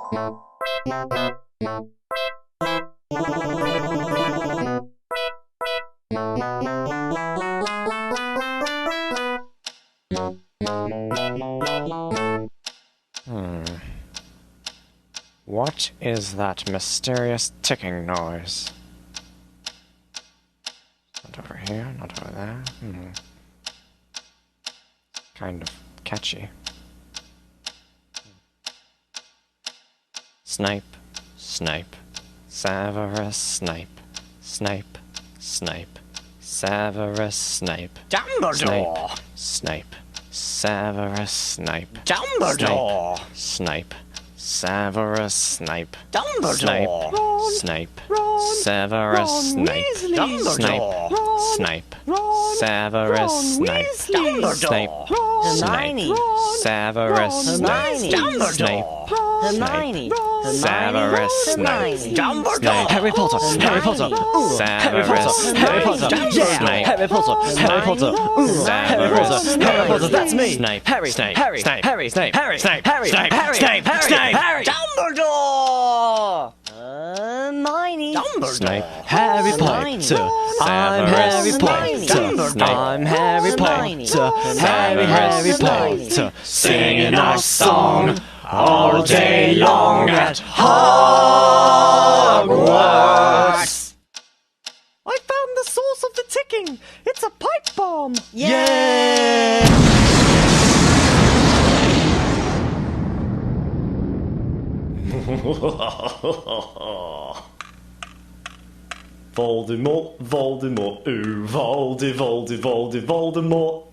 What is that mysterious ticking noise? Not over here, not over there. Kind of catchy. Snipe, Snipe, Severus Snape, Snape, Snape, Severus Snape, Dumbledore! Snape, Severus Snape, Dumbledore! Snape, Severus Snape, Dumbledore! Snape, Ron, Severus Ron Snape, Weasley. Snape, Ron, Snape, Ron, Severus Ron Snape, Weasley. Snape, Ron, Snape, Ron, Severus Ron Snape, Weasley. Snape, Hermione, Severus Snape, Dumbledore, Harry Potter, Harry Potter, Harry Potter, Harry Potter, yeah, Harry Potter, Harry Potter, Harry Potter, Harry Potter, that's me, Snape, Harry, Snape, Harry, Snape, Harry, Snape, Harry, Snape, Harry, Snape, Harry, Snape, Snape, Harry, Dumbledore! Hermione, Snape, Harry Hermione. Potter, I'm Harry Hermione. Potter, I'm Harry Hermione. Potter, Harry Potter, singing our song all day long at Hogwarts. I found the source of the ticking. It's a pipe bomb. Yay! Voldemort, Voldemort, ooh, Voldemort.